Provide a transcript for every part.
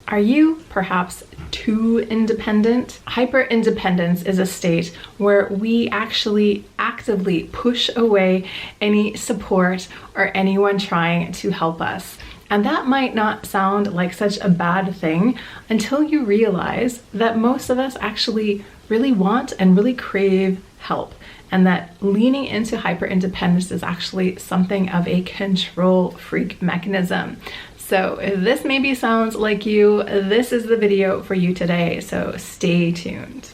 Are you perhaps too independent? Hyper-independence is a state where we actually actively push away any support or anyone trying to help us. And that might not sound like such a bad thing until you realize that most of us actually really want and really crave help, and that leaning into hyper-independence is actually something of a control freak mechanism. So if this maybe sounds like you, this is the video for you today, so stay tuned.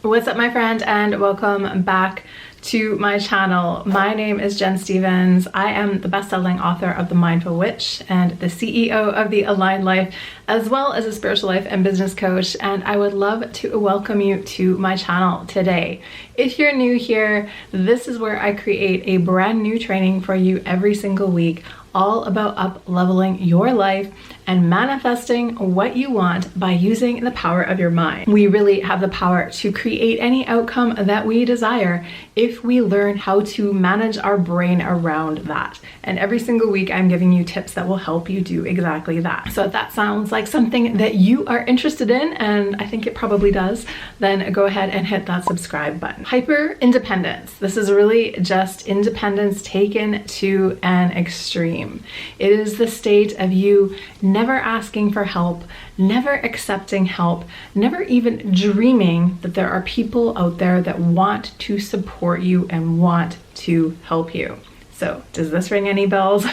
What's up, my friend, and welcome back to my channel. My name is Jen Stevens. I am the best-selling author of The Mindful Witch and the CEO of The Aligned Life, as well as a spiritual life and business coach, and I would love to welcome you to my channel today. If you're new here, this is where I create a brand new training for you every single week, all about up-leveling your life and manifesting what you want by using the power of your mind. We really have the power to create any outcome that we desire if we learn how to manage our brain around that. And every single week I'm giving you tips that will help you do exactly that. So if that sounds like something that you are interested in, and I think it probably does, then go ahead and hit that subscribe button. Hyper-independence. This is really just independence taken to an extreme. It is the state of you never asking for help, never accepting help, never even dreaming that there are people out there that want to support you and want to help you. So does this ring any bells?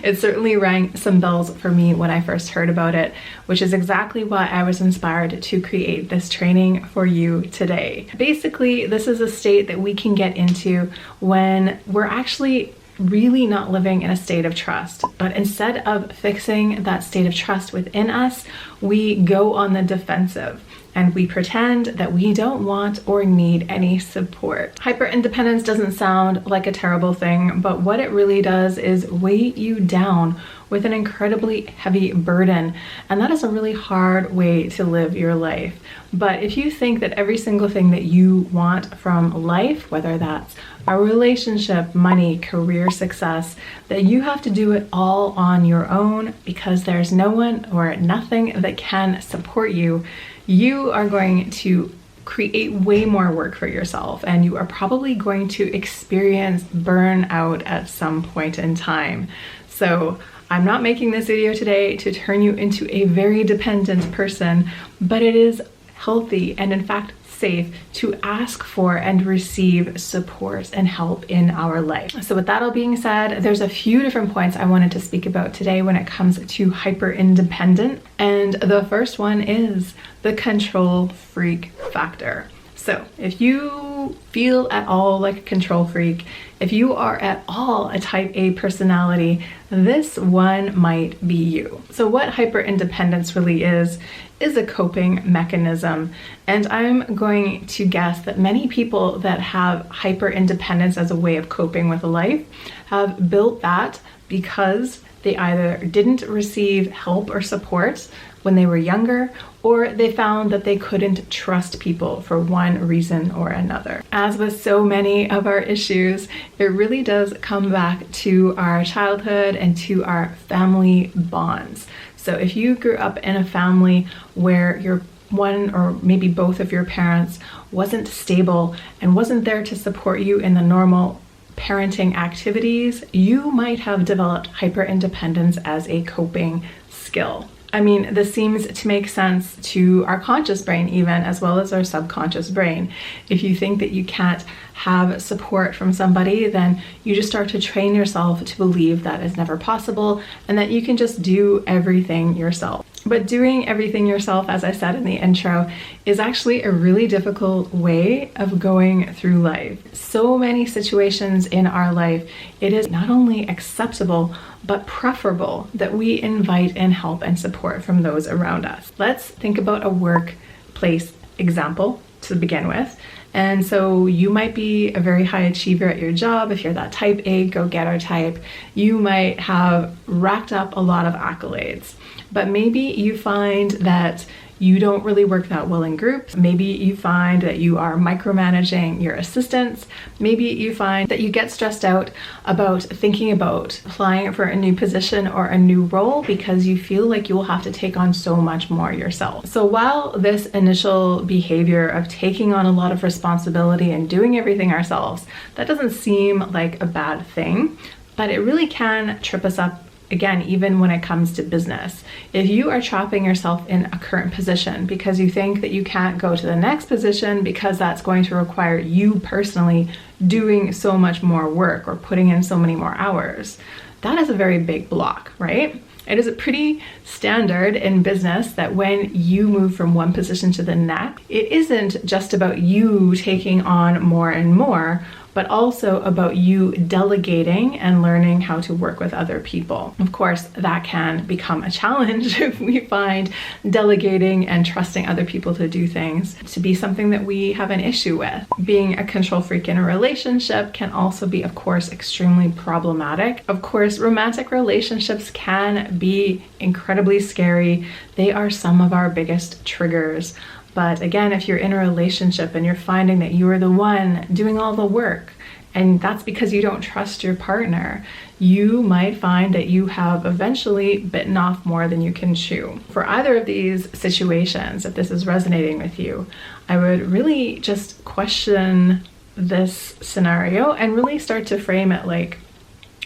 It certainly rang some bells for me when I first heard about it, which is exactly why I was inspired to create this training for you today. Basically, this is a state that we can get into when we're actually really not living in a state of trust. But instead of fixing that state of trust within us, we go on the defensive and we pretend that we don't want or need any support. Hyper-independence doesn't sound like a terrible thing, but what it really does is weigh you down with an incredibly heavy burden. And that is a really hard way to live your life. But if you think that every single thing that you want from life, whether that's a relationship, money, career success, that you have to do it all on your own because there's no one or nothing that can support you, you are going to create way more work for yourself, and you are probably going to experience burnout at some point in time. So I'm not making this video today to turn you into a very dependent person, but it is healthy and in fact safe to ask for and receive support and help in our life. So with that all being said, there's a few different points I wanted to speak about today when it comes to hyper-independent. And the first one is the control freak factor. So if you feel at all like a control freak, if you are at all a type A personality, this one might be you. So what hyper-independence really is a coping mechanism. And I'm going to guess that many people that have hyper-independence as a way of coping with life have built that because they either didn't receive help or support when they were younger, or they found that they couldn't trust people for one reason or another. As with so many of our issues, it really does come back to our childhood and to our family bonds. So if you grew up in a family where your one or maybe both of your parents wasn't stable and wasn't there to support you in the normal parenting activities, you might have developed hyper-independence as a coping skill. I mean, this seems to make sense to our conscious brain even, as well as our subconscious brain. If you think that you can't have support from somebody, then you just start to train yourself to believe that is never possible and that you can just do everything yourself. But doing everything yourself, as I said in the intro, is actually a really difficult way of going through life. So many situations in our life, it is not only acceptable, but preferable that we invite in help and support from those around us. Let's think about a workplace example to begin with. And so you might be a very high achiever at your job. If you're that type A go-getter type, you might have racked up a lot of accolades. But maybe you find that you don't really work that well in groups. Maybe you find that you are micromanaging your assistants. Maybe you find that you get stressed out about thinking about applying for a new position or a new role because you feel like you will have to take on so much more yourself. So while this initial behavior of taking on a lot of responsibility and doing everything ourselves, that doesn't seem like a bad thing, but it really can trip us up. Again, even when it comes to business, if you are trapping yourself in a current position because you think that you can't go to the next position because that's going to require you personally doing so much more work or putting in so many more hours, that is a very big block, right? It is pretty standard in business that when you move from one position to the next, it isn't just about you taking on more and more, but also about you delegating and learning how to work with other people. Of course, that can become a challenge if we find delegating and trusting other people to do things to be something that we have an issue with. Being a control freak in a relationship can also be, of course, extremely problematic. Of course, romantic relationships can be incredibly scary. They are some of our biggest triggers. But again, if you're in a relationship and you're finding that you are the one doing all the work, and that's because you don't trust your partner, you might find that you have eventually bitten off more than you can chew. For either of these situations, if this is resonating with you, I would really just question this scenario and really start to frame it like,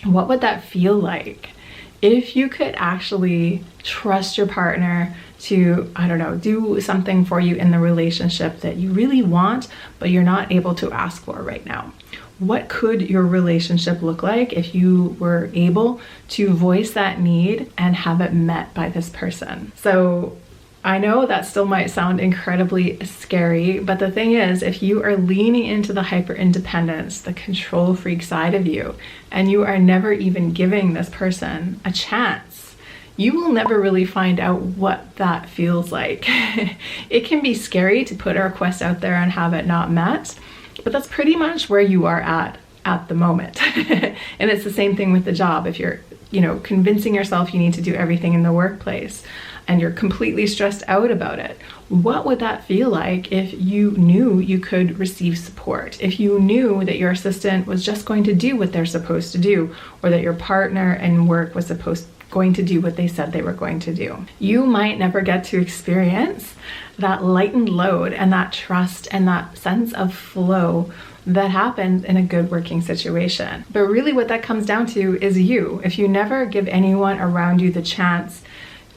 what would that feel like if you could actually trust your partner to, I don't know, do something for you in the relationship that you really want, but you're not able to ask for right now? What could your relationship look like if you were able to voice that need and have it met by this person? So I know that still might sound incredibly scary, but the thing is, if you are leaning into the hyper independence, the control freak side of you, and you are never even giving this person a chance, you will never really find out what that feels like. It can be scary to put a request out there and have it not met, but that's pretty much where you are at the moment. And it's the same thing with the job. If you're, convincing yourself you need to do everything in the workplace and you're completely stressed out about it, what would that feel like if you knew you could receive support? If you knew that your assistant was just going to do what they're supposed to do, or that your partner in work was going to do what they said they were going to do? You might never get to experience that lightened load and that trust and that sense of flow that happens in a good working situation. But really what that comes down to is you. If you never give anyone around you the chance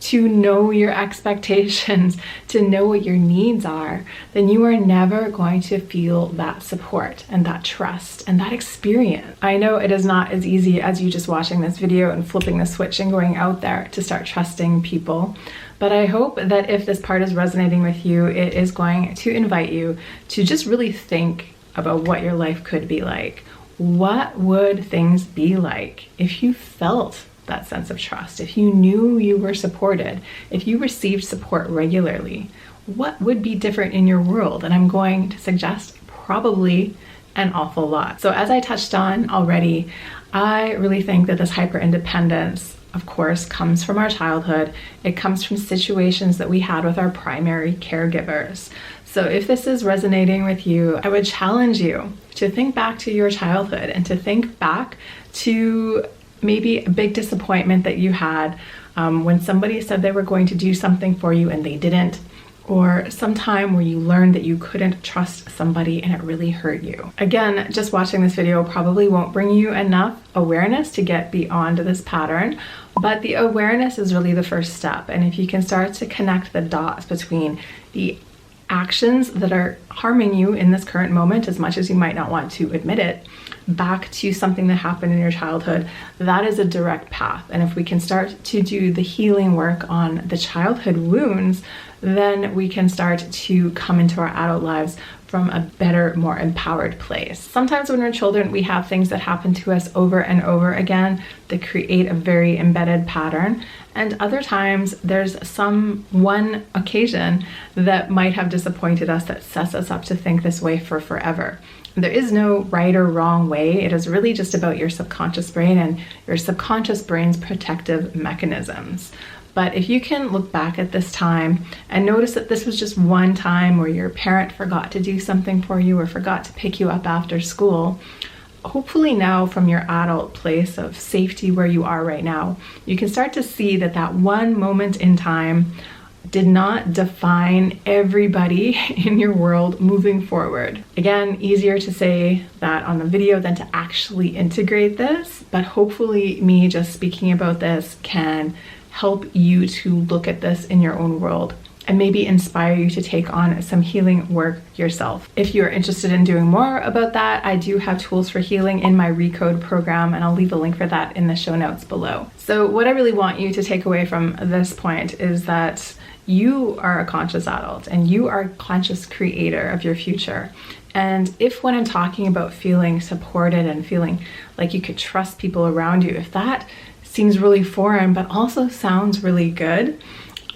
to know your expectations, to know what your needs are, then you are never going to feel that support and that trust and that experience. I know it is not as easy as you just watching this video and flipping the switch and going out there to start trusting people. But I hope that if this part is resonating with you, it is going to invite you to just really think about what your life could be like. What would things be like if you felt that sense of trust, if you knew you were supported, if you received support regularly? What would be different in your world? And I'm going to suggest probably an awful lot. So as I touched on already, I really think that this hyper independence, of course, comes from our childhood. It comes from situations that we had with our primary caregivers. So if this is resonating with you, I would challenge you to think back to your childhood and to think back to maybe a big disappointment that you had when somebody said they were going to do something for you and they didn't, or some time where you learned that you couldn't trust somebody and it really hurt you. Again, just watching this video probably won't bring you enough awareness to get beyond this pattern, but the awareness is really the first step. And if you can start to connect the dots between the actions that are harming you in this current moment, as much as you might not want to admit it, back to something that happened in your childhood, that is a direct path. And if we can start to do the healing work on the childhood wounds, then we can start to come into our adult lives from a better, more empowered place. Sometimes when we're children, we have things that happen to us over and over again that create a very embedded pattern. And other times there's some one occasion that might have disappointed us that sets us up to think this way for forever. There is no right or wrong way. It is really just about your subconscious brain and your subconscious brain's protective mechanisms. But if you can look back at this time and notice that this was just one time where your parent forgot to do something for you or forgot to pick you up after school, hopefully now from your adult place of safety where you are right now, you can start to see that that one moment in time did not define everybody in your world moving forward. Again, easier to say that on the video than to actually integrate this, but hopefully me just speaking about this can help you to look at this in your own world and maybe inspire you to take on some healing work yourself. If you're interested in doing more about that, I do have tools for healing in my Recode program, and I'll leave a link for that in the show notes below. So what I really want you to take away from this point is that you are a conscious adult and you are a conscious creator of your future. And if when I'm talking about feeling supported and feeling like you could trust people around you, if that seems really foreign but also sounds really good,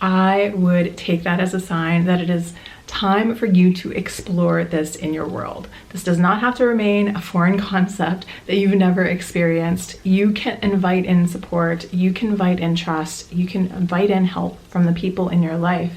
I would take that as a sign that it is time for you to explore this in your world. This does not have to remain a foreign concept that you've never experienced. You can invite in support, you can invite in trust, you can invite in help from the people in your life,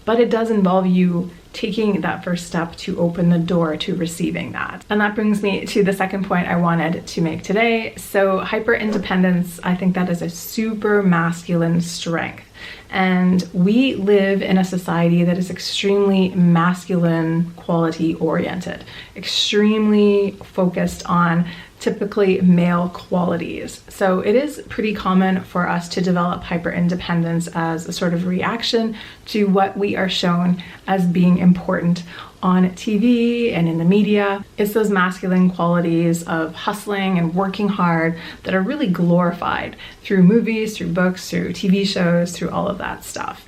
but it does involve you taking that first step to open the door to receiving that. And that brings me to the second point I wanted to make today. So hyperindependence, I think that is a super masculine strength. And we live in a society that is extremely masculine quality oriented, extremely focused on typically male qualities. So it is pretty common for us to develop hyperindependence as a sort of reaction to what we are shown as being important on TV and in the media. It's those masculine qualities of hustling and working hard that are really glorified through movies, through books, through TV shows, through all of that stuff.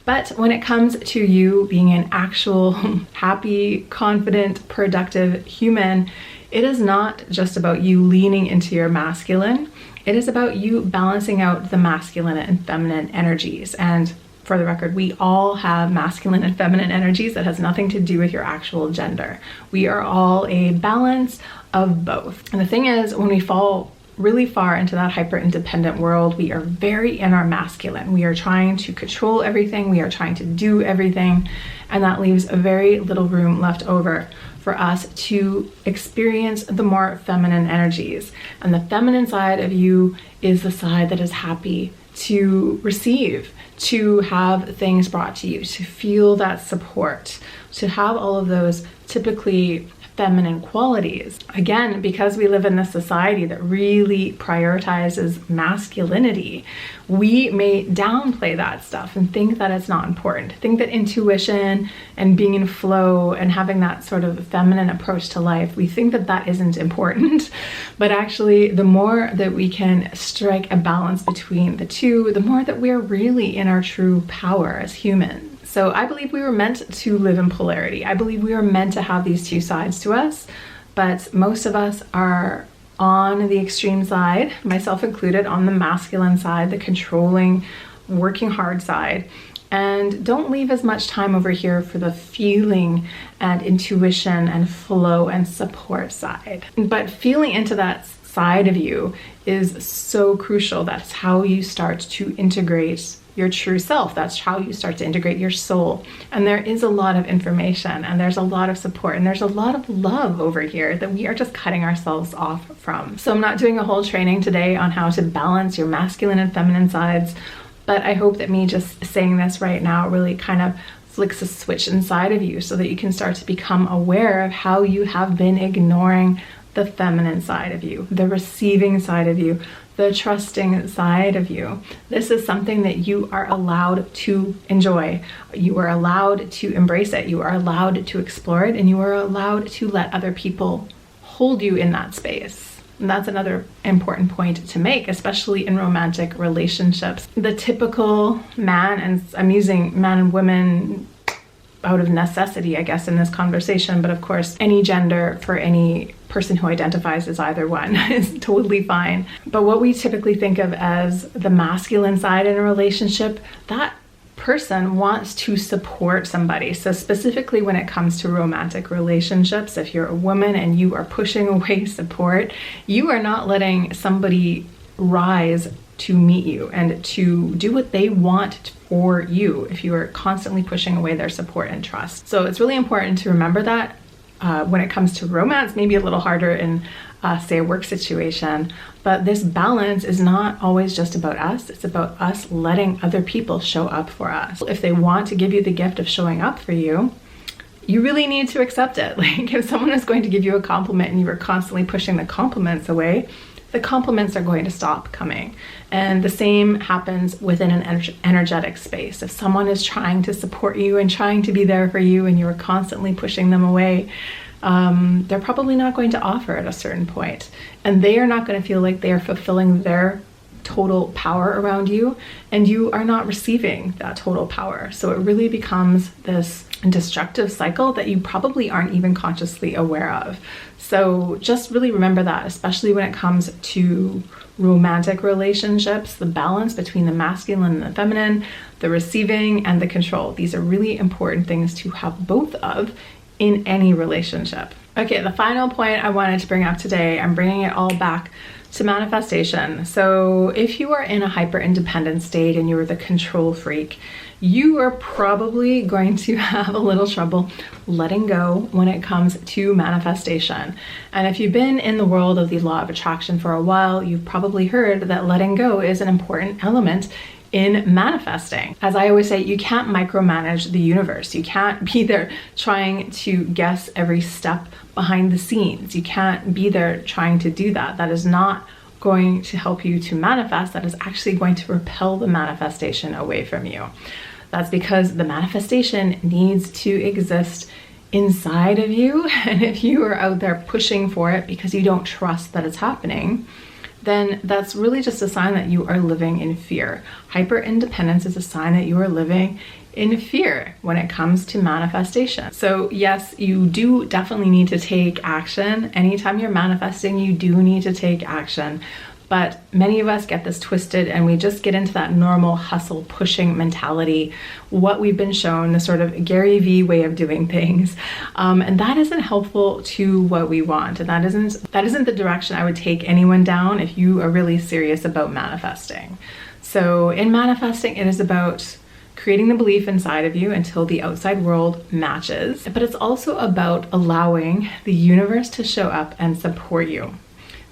But when it comes to you being an actual happy, confident, productive human, it is not just about you leaning into your masculine. It is about you balancing out the masculine and feminine energies. And for the record, we all have masculine and feminine energies. That has nothing to do with your actual gender. We are all a balance of both. And the thing is, when we fall really far into that hyper-independent world, we are very in our masculine. We are trying to control everything. We are trying to do everything. And that leaves very little room left over for us to experience the more feminine energies. And the feminine side of you is the side that is happy to receive, to have things brought to you, to feel that support, to have all of those typically feminine qualities. Again, because we live in this society that really prioritizes masculinity, we may downplay that stuff and think that it's not important. Think that intuition and being in flow and having that sort of feminine approach to life, we think that that isn't important. But actually, the more that we can strike a balance between the two, the more that we're really in our true power as humans. So I believe we were meant to live in polarity. I believe we were meant to have these two sides to us, but most of us are on the extreme side, myself included, on the masculine side, the controlling, working hard side, and don't leave as much time over here for the feeling and intuition and flow and support side. But feeling into that side of you is so crucial. That's how you start to integrate your true self. That's how you start to integrate your soul. And there is a lot of information and there's a lot of support and there's a lot of love over here that we are just cutting ourselves off from. So I'm not doing a whole training today on how to balance your masculine and feminine sides, but I hope that me just saying this right now really kind of flicks a switch inside of you so that you can start to become aware of how you have been ignoring the feminine side of you, the receiving side of you, the trusting side of you. This is something that you are allowed to enjoy. You are allowed to embrace it. You are allowed to explore it, and you are allowed to let other people hold you in that space. And that's another important point to make, especially in romantic relationships. The typical man, and I'm using man and women out of necessity, I guess, in this conversation, but of course, any gender for any person who identifies as either one is totally fine. But what we typically think of as the masculine side in a relationship, that person wants to support somebody. So specifically when it comes to romantic relationships, if you're a woman and you are pushing away support, you are not letting somebody rise to meet you and to do what they want for you if you are constantly pushing away their support and trust. So it's really important to remember that when it comes to romance, maybe a little harder in say a work situation, but this balance is not always just about us. It's about us letting other people show up for us. If they want to give you the gift of showing up for you, you really need to accept it. Like if someone is going to give you a compliment and you are constantly pushing the compliments away, the compliments are going to stop coming. And the same happens within an energetic space. If someone is trying to support you and trying to be there for you and you're constantly pushing them away, they're probably not going to offer at a certain point. And they are not going to feel like they are fulfilling their total power around you, and you are not receiving that total power. So it really becomes this destructive cycle that you probably aren't even consciously aware of. So just really remember that, especially when it comes to romantic relationships, the balance between the masculine and the feminine, the receiving and the control. These are really important things to have both of in any relationship. Okay, the final point I wanted to bring up today, I'm bringing it all back to manifestation. So if you are in a hyper independent state and you're the control freak, you are probably going to have a little trouble letting go when it comes to manifestation. And if you've been in the world of the law of attraction for a while, you've probably heard that letting go is an important element in manifesting. As I always say, you can't micromanage the universe. You can't be there trying to guess every step behind the scenes. You can't be there trying to do that. That is not going to help you to manifest. That is actually going to repel the manifestation away from you. That's because the manifestation needs to exist inside of you. And if you are out there pushing for it because you don't trust that it's happening, then that's really just a sign that you are living in fear. Hyper independence is a sign that you are living in fear when it comes to manifestation. So yes, you do definitely need to take action. Anytime you're manifesting, you do need to take action. But many of us get this twisted and we just get into that normal hustle pushing mentality, what we've been shown, the sort of Gary Vee way of doing things. And that isn't helpful to what we want. And that isn't the direction I would take anyone down if you are really serious about manifesting. So in manifesting, it is about creating the belief inside of you until the outside world matches. But it's also about allowing the universe to show up and support you.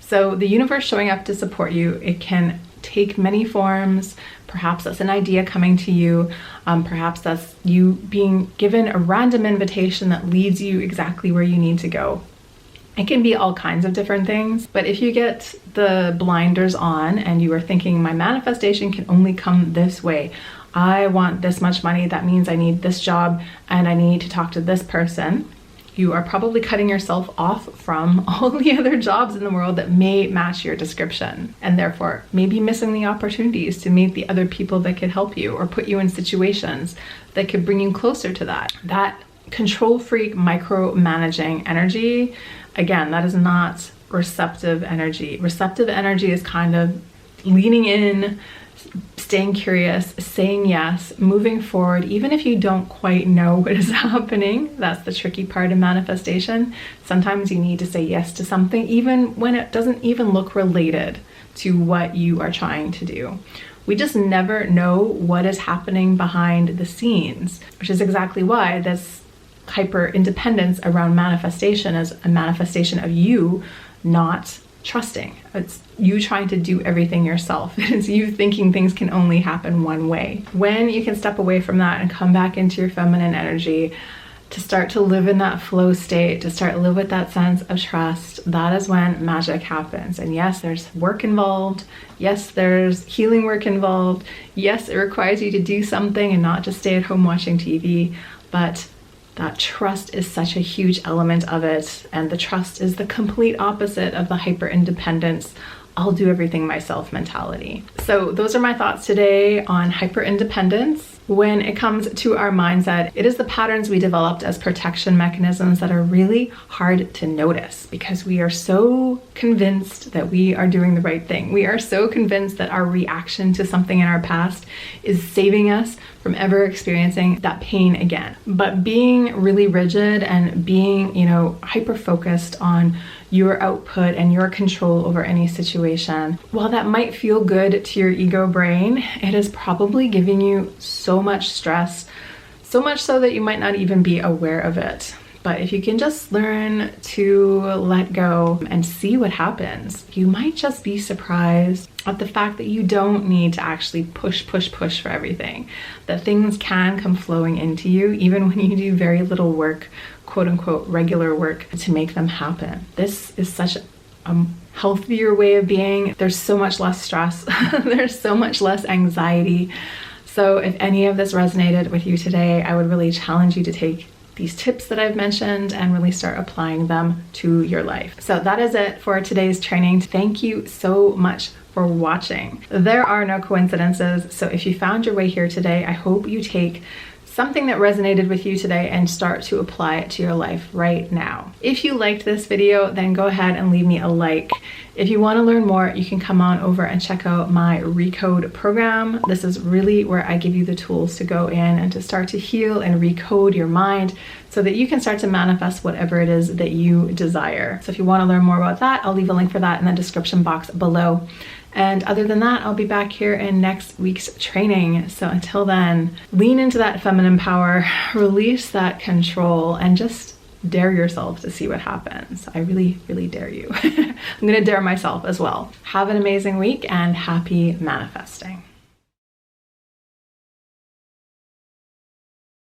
So the universe showing up to support you, it can take many forms. Perhaps that's an idea coming to you. Perhaps that's you being given a random invitation that leads you exactly where you need to go. It can be all kinds of different things, but if you get the blinders on and you are thinking, my manifestation can only come this way. I want this much money. That means I need this job and I need to talk to this person. You are probably cutting yourself off from all the other jobs in the world that may match your description, and therefore maybe missing the opportunities to meet the other people that could help you or put you in situations that could bring you closer to that. That control freak micromanaging energy, again, that is not receptive energy. Receptive energy is kind of leaning in, staying curious, saying yes, moving forward, even if you don't quite know what is happening. That's the tricky part of manifestation. Sometimes you need to say yes to something, even when it doesn't even look related to what you are trying to do. We just never know what is happening behind the scenes, which is exactly why this hyper independence around manifestation is a manifestation of you not trusting. It's you trying to do everything yourself. It's you thinking things can only happen one way. When you can step away from that and come back into your feminine energy, to start to live in that flow state, to start to live with that sense of trust, that is when magic happens. And yes, there's work involved. Yes, there's healing work involved. Yes, it requires you to do something and not just stay at home watching TV, but that trust is such a huge element of it. And the trust is the complete opposite of the hyper independence, I'll do everything myself mentality. So those are my thoughts today on hyper independence. When it comes to our mindset, it is the patterns we developed as protection mechanisms that are really hard to notice because we are so convinced that we are doing the right thing. We are so convinced that our reaction to something in our past is saving us from ever experiencing that pain again. But being really rigid and being, hyper focused on your output and your control over any situation. While that might feel good to your ego brain, it is probably giving you so much stress, so much so that you might not even be aware of it. But if you can just learn to let go and see what happens, you might just be surprised at the fact that you don't need to actually push for everything. That things can come flowing into you even when you do very little work, quote unquote, regular work to make them happen. This is such a healthier way of being. There's so much less stress. There's so much less anxiety. So if any of this resonated with you today, I would really challenge you to take these tips that I've mentioned and really start applying them to your life. So that is it for today's training. Thank you so much for watching. There are no coincidences. So if you found your way here today, I hope you take something that resonated with you today and start to apply it to your life right now. If you liked this video, then go ahead and leave me a like. If you want to learn more, you can come on over and check out my Recode program. This is really where I give you the tools to go in and to start to heal and recode your mind so that you can start to manifest whatever it is that you desire. So if you want to learn more about that, I'll leave a link for that in the description box below. And other than that, I'll be back here in next week's training. So until then, lean into that feminine power, release that control, and just dare yourself to see what happens. I really, really dare you. I'm gonna dare myself as well. Have an amazing week and happy manifesting.